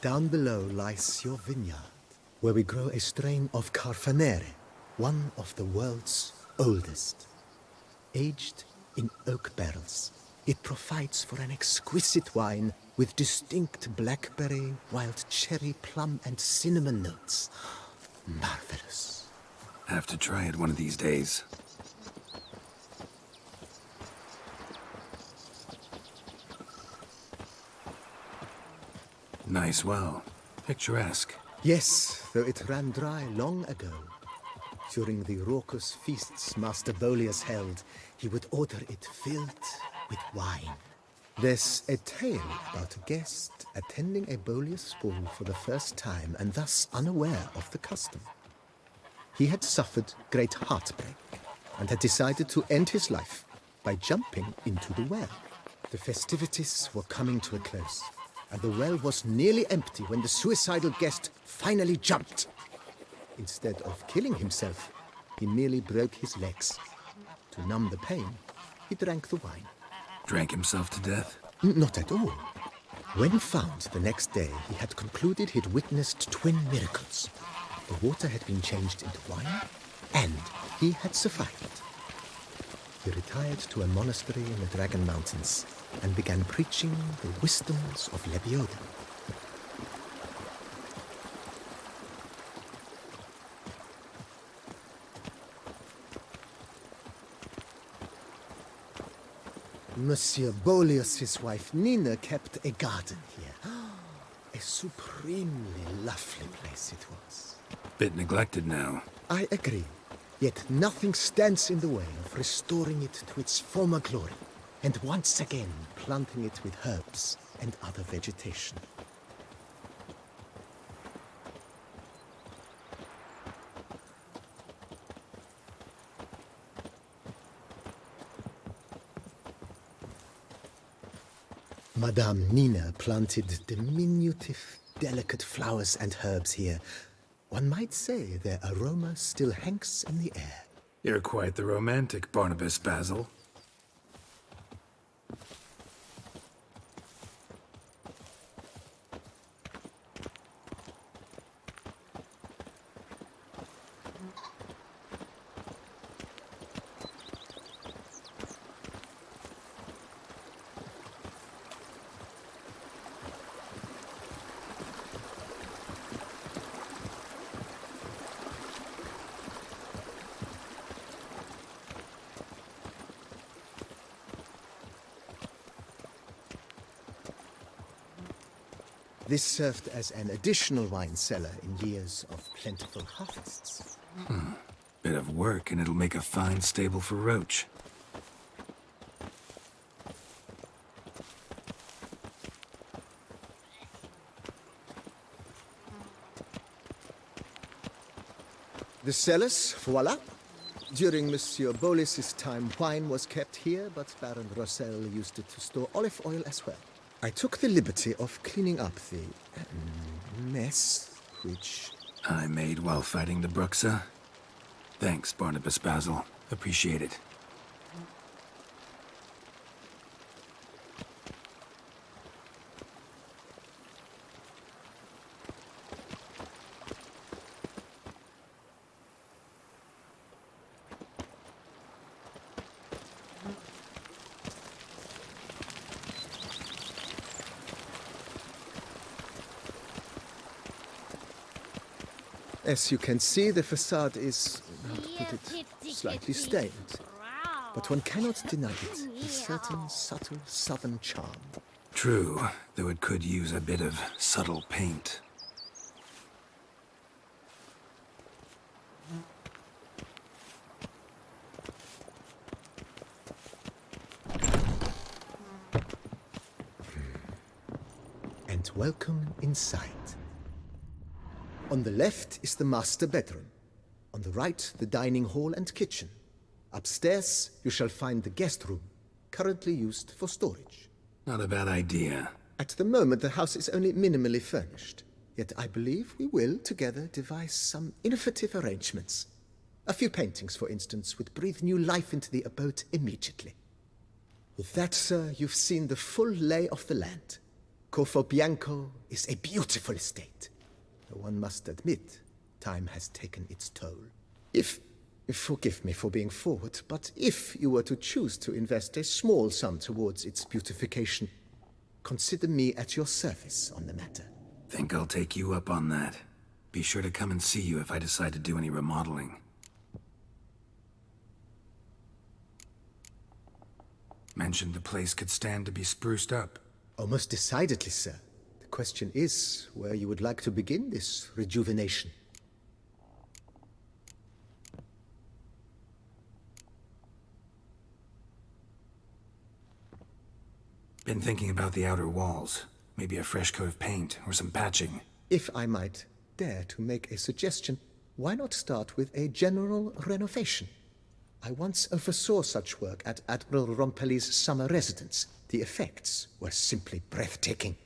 Down below lies your vineyard, where we grow a strain of Carfanere, one of the world's oldest. Aged in oak barrels, it provides for an exquisite wine with distinct blackberry, wild cherry, plum, and cinnamon notes. Marvelous. Have to try it one of these days. Nice well. Picturesque. Yes, though it ran dry long ago. During the raucous feasts Master Boleus held, he would order it filled with wine. There's a tale about a guest attending a Boleus ball for the first time and thus unaware of the custom. He had suffered great heartbreak and had decided to end his life by jumping into the well. The festivities were coming to a close, and the well was nearly empty when the suicidal guest finally jumped. Instead of killing himself, he merely broke his legs. To numb the pain, he drank the wine. Drank himself to death? Not at all. When found the next day, he had concluded he'd witnessed twin miracles. The water had been changed into wine, and he had survived. He retired to a monastery in the Dragon Mountains and began preaching the wisdoms of Lebioda. Monsieur Boleus's wife Nina kept a garden here. A supremely lovely place it was. Bit neglected now. I agree. Yet nothing stands in the way of restoring it to its former glory, and once again planting it with herbs and other vegetation. Madame Nina planted diminutive, delicate flowers and herbs here. One might say their aroma still hangs in the air. You're quite the romantic, Barnabas Basil. This served as an additional wine cellar in years of plentiful harvests. Bit of work and it'll make a fine stable for Roach. The cellars, voila. During Monsieur Boleus's time, wine was kept here, but Baron Rossel used it to store olive oil as well. I took the liberty of cleaning up the mess, which I made while fighting the Bruxa. Thanks, Barnabas Basil. Appreciate it. as you can see, the facade is, how to put it, slightly stained. But one cannot deny it, a certain subtle southern charm. True, though it could use a bit of subtle paint. And welcome inside. On the left is the master bedroom. On the right, the dining hall and kitchen. Upstairs, you shall find the guest room, currently used for storage. Not a bad idea. At the moment, the house is only minimally furnished. Yet I believe we will, together, devise some innovative arrangements. A few paintings, for instance, would breathe new life into the abode immediately. With that, sir, you've seen the full lay of the land. Corfobianco is a beautiful estate. Though one must admit, time has taken its toll. Forgive me for being forward, but if you were to choose to invest a small sum towards its beautification, consider me at your service on the matter. Think I'll take you up on that. Be sure to come and see you if I decide to do any remodeling. Mentioned the place could stand to be spruced up. Oh, most decidedly, sir. The question is where you would like to begin this rejuvenation. Been thinking about the outer walls. Maybe a fresh coat of paint or some patching. If I might dare to make a suggestion, why not start with a general renovation? I once oversaw such work at Admiral Rompelli's summer residence. The effects were simply breathtaking.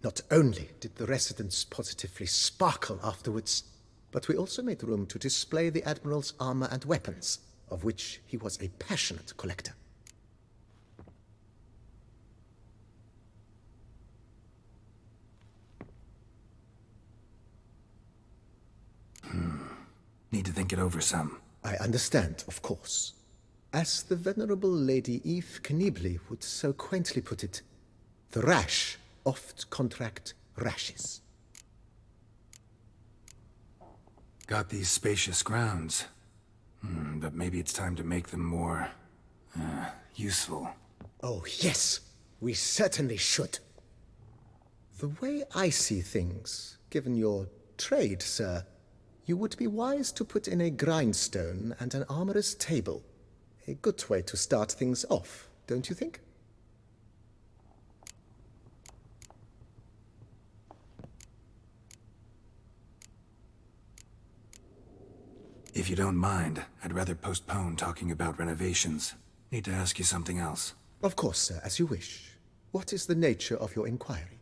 Not only did the residence positively sparkle afterwards, but we also made room to display the Admiral's armor and weapons, of which he was a passionate collector. Need to think it over some. I understand, of course. As the venerable Lady Eve Knibley would so quaintly put it, the rash oft contract rashes. Got these spacious grounds. But maybe it's time to make them more... useful. Oh, yes, we certainly should. The way I see things, given your trade, sir, you would be wise to put in a grindstone and an armorer's table. A good way to start things off, don't you think? If you don't mind, I'd rather postpone talking about renovations. Need to ask you something else. Of course, sir, as you wish. What is the nature of your inquiry?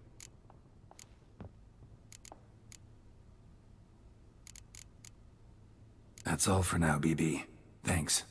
That's all for now, BB. Thanks.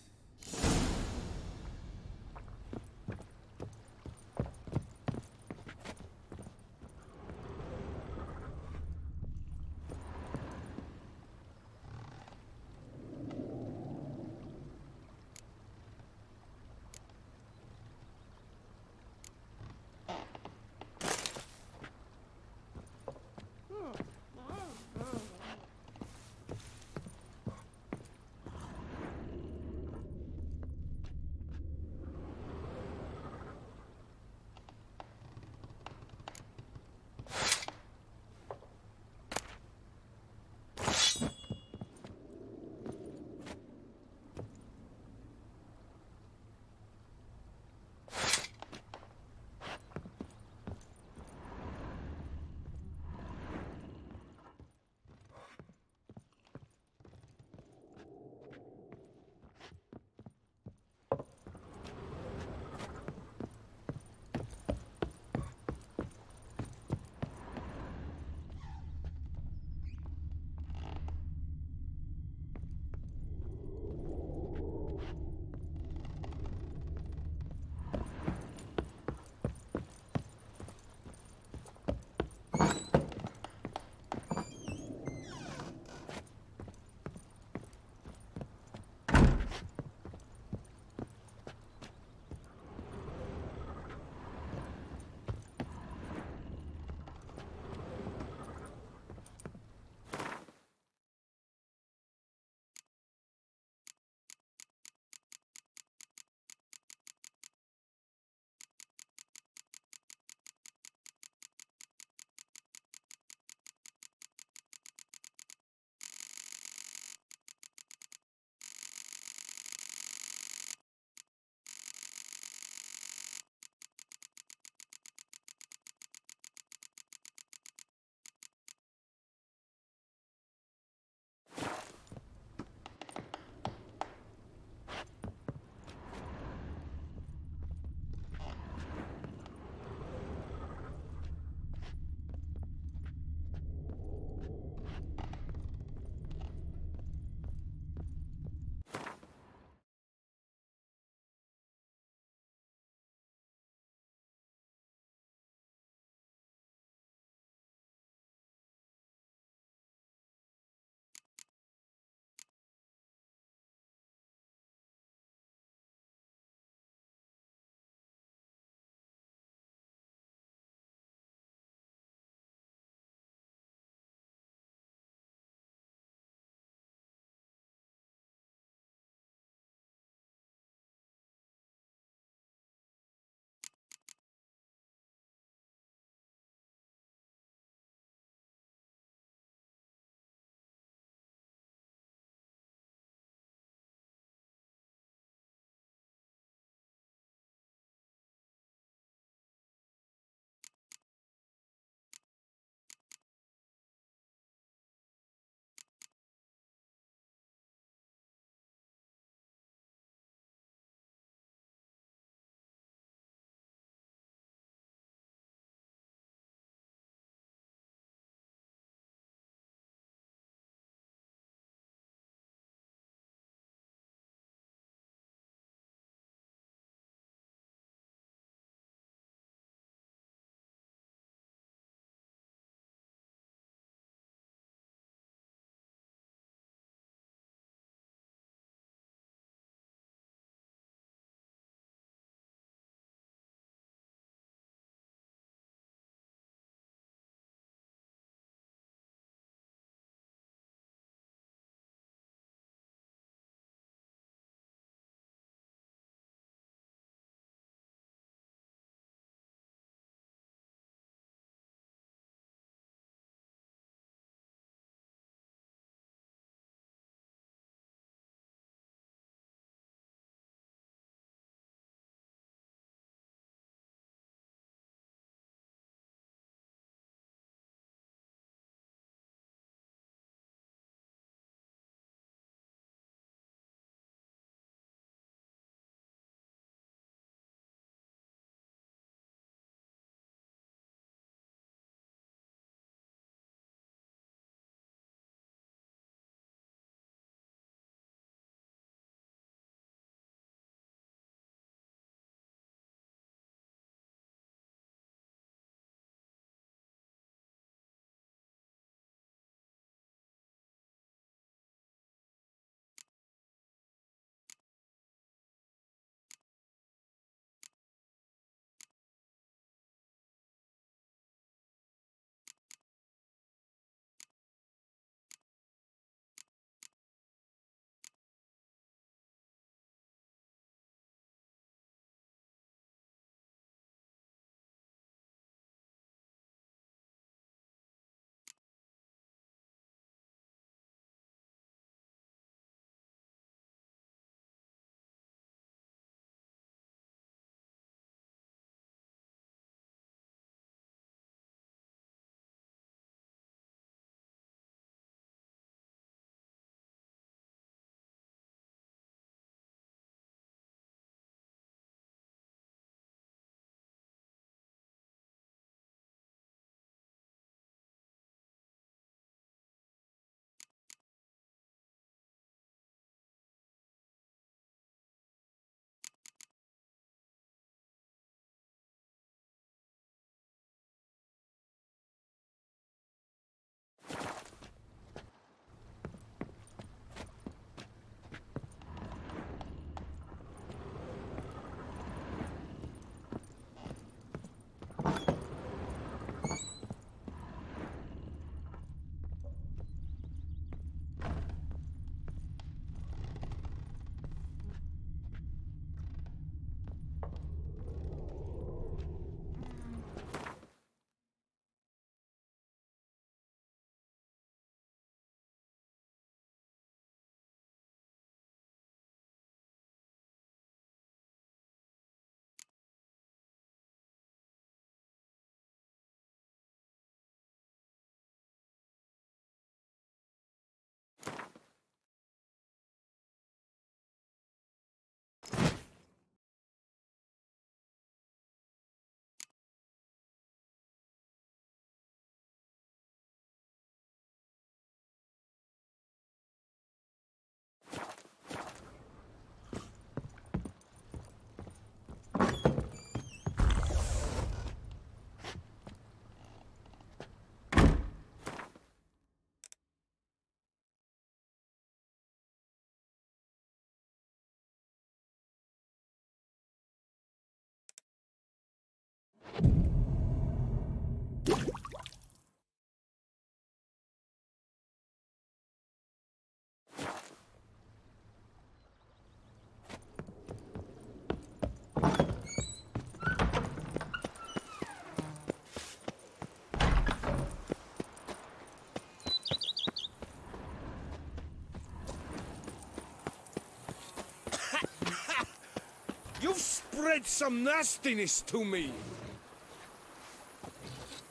You've spread some nastiness to me.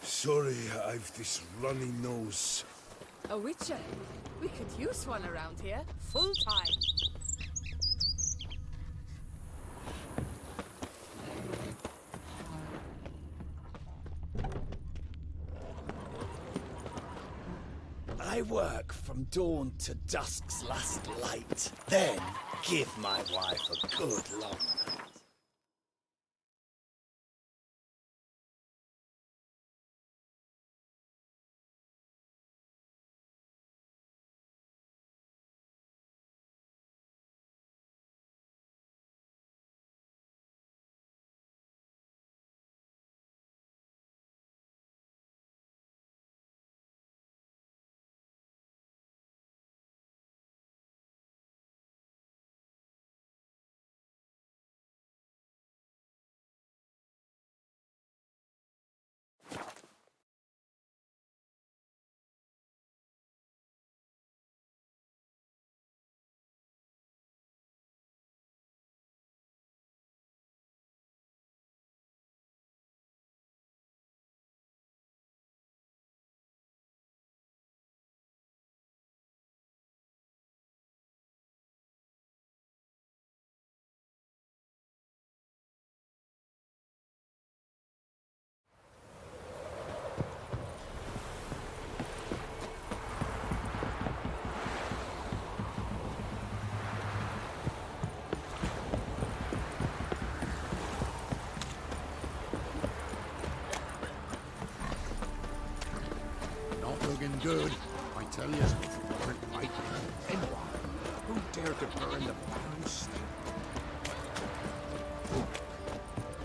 Sorry, I've this runny nose. A witcher. We could use one around here, full time. I work from dawn to dusk's last light, then give my wife a good long night. Not looking good, I tell you. Weren't like anyone. Who dared to burn the barn stand?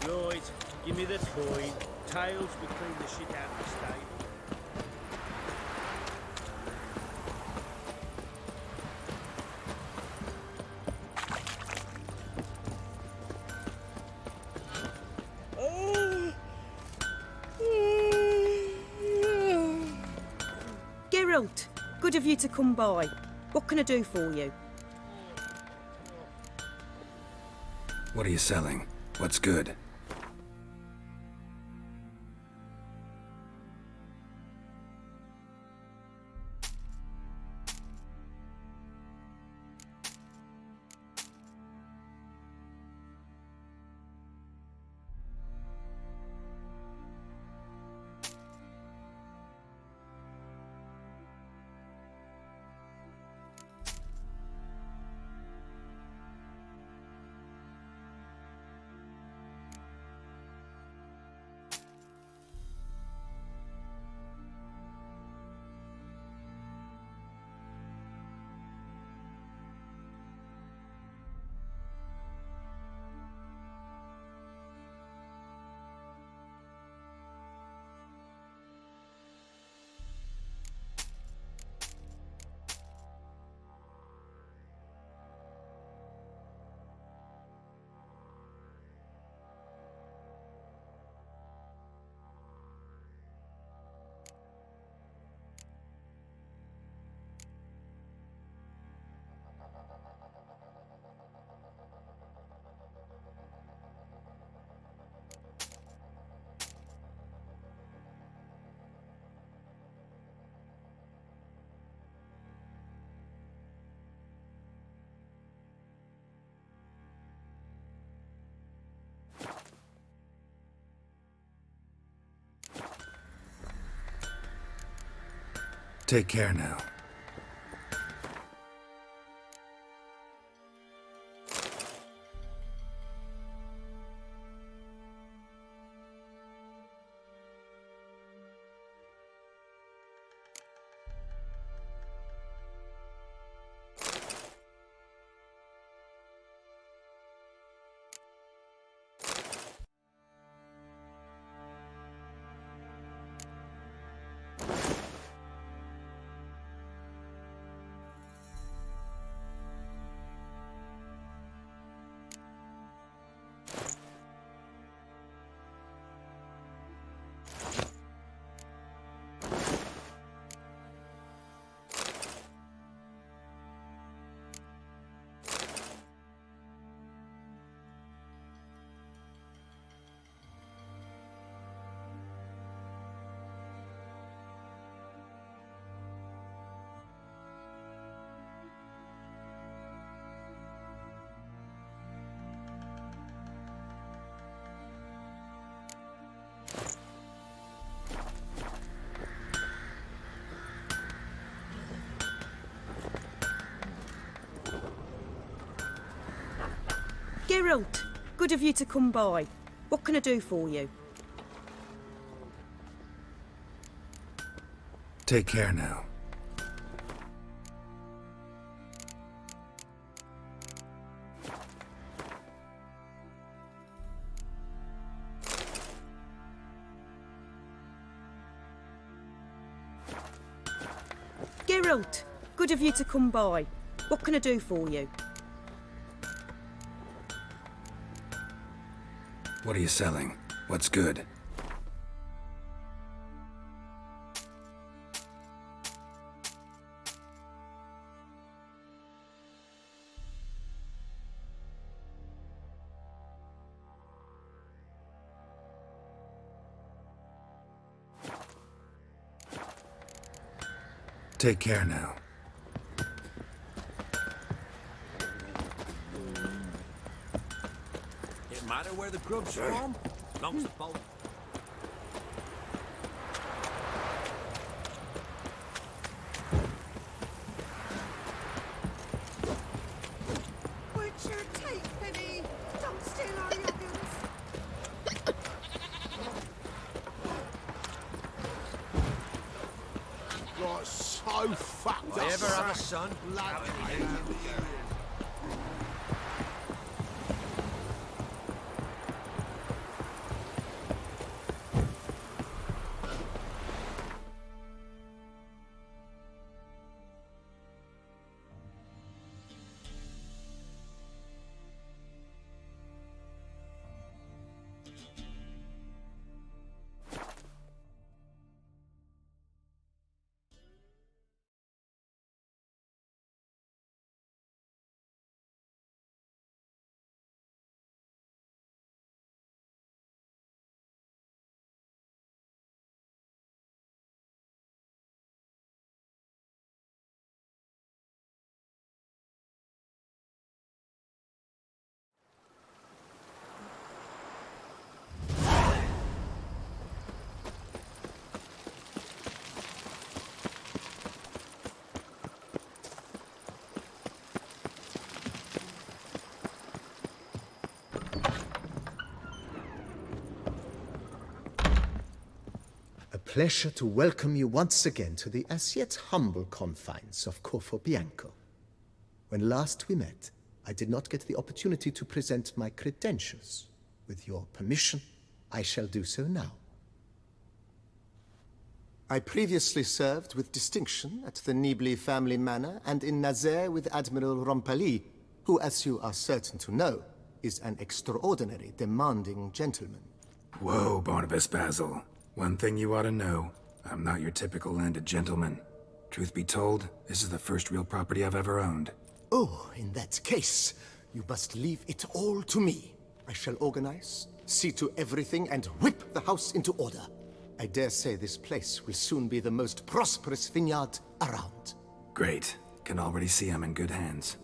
Right, give me the toy. Tails, we clean the shit out of the stable. Geralt, good of you to come by. What can I do for you? What are you selling? What's good? Take care now. Geralt, good of you to come by. What can I do for you? Take care now. Geralt, good of you to come by. What can I do for you? What are you selling? What's good? Take care now. It matter where the grub's from? Long's the boat. What's your take, Penny? Don't steal our young'uns. Got so fucked up. Ever have a son? A pleasure to welcome you once again to the as yet humble confines of Corfo Bianco. When last we met, I did not get the opportunity to present my credentials. With your permission, I shall do so now. I previously served with distinction at the Nibley family manor and in Nazaire with Admiral Rompali, who, as you are certain to know, is an extraordinary demanding gentleman. Whoa, Barnabas Basil. One thing you ought to know, I'm not your typical landed gentleman. Truth be told, this is the first real property I've ever owned. Oh, in that case, you must leave it all to me. I shall organize, see to everything, and whip the house into order. I dare say this place will soon be the most prosperous vineyard around. Great. Can already see I'm in good hands.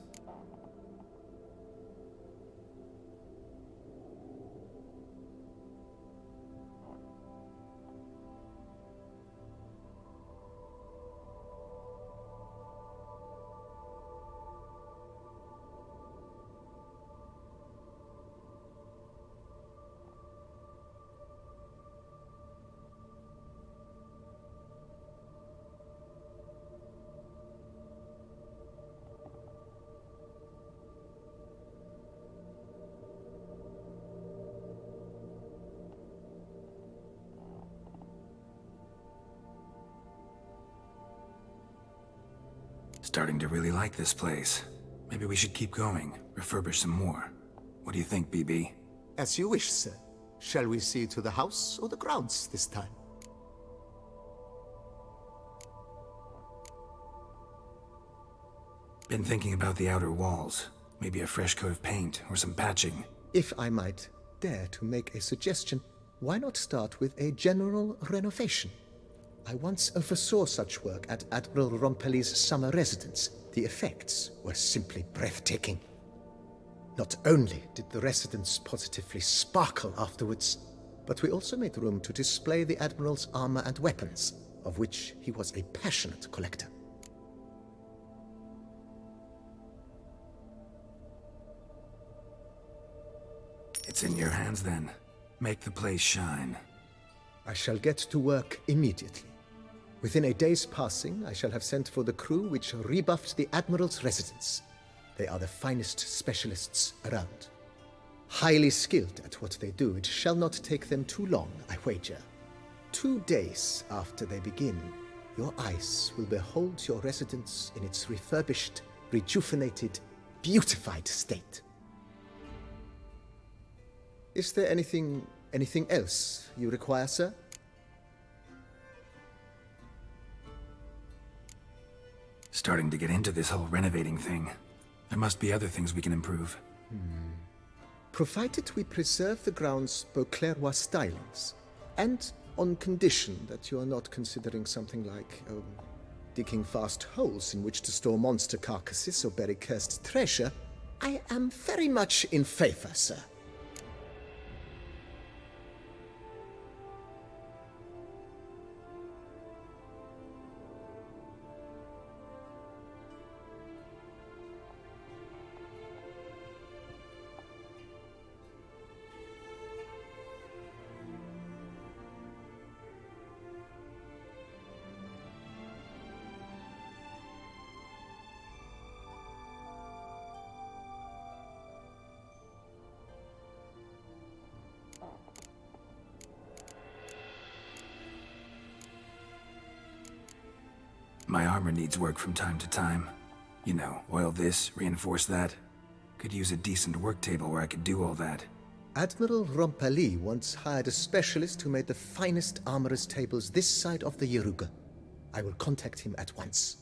Starting to really like this place. Maybe we should keep going, refurbish some more. What do you think, BB? As you wish, sir. Shall we see to the house or the grounds this time? Been thinking about the outer walls. Maybe a fresh coat of paint or some patching. If I might dare to make a suggestion, why not start with a general renovation? I once oversaw such work at Admiral Rompeli's summer residence. The effects were simply breathtaking. Not only did the residence positively sparkle afterwards, but we also made room to display the Admiral's armor and weapons, of which he was a passionate collector. It's in your hands then. Make the place shine. I shall get to work immediately. Within a day's passing, I shall have sent for the crew which rebuffed the Admiral's residence. They are the finest specialists around. Highly skilled at what they do, it shall not take them too long, I wager. 2 days after they begin, your eyes will behold your residence in its refurbished, rejuvenated, beautified state. Is there anything else you require, sir? Starting to get into this whole renovating thing. There must be other things we can improve. Provided we preserve the ground's Beauclervois stylings, and on condition that you are not considering something like, digging vast holes in which to store monster carcasses or bury cursed treasure, I am very much in favor, sir. My armor needs work from time to time. You know, oil this, reinforce that. Could use a decent work table where I could do all that. Admiral Rompali once hired a specialist who made the finest armorer's tables this side of the Yaruga. I will contact him at once.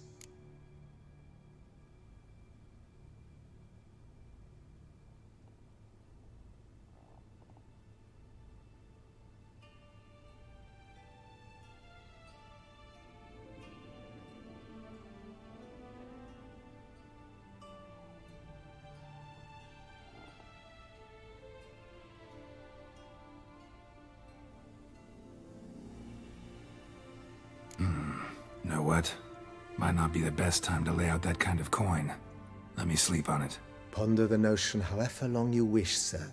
Know what? Might not be the best time to lay out that kind of coin. Let me sleep on it. Ponder the notion however long you wish, sir.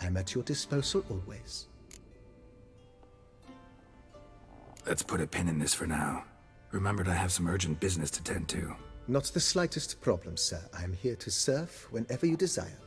I am at your disposal always. Let's put a pin in this for now. Remembered I have some urgent business to tend to. Not the slightest problem, sir. I am here to serve whenever you desire.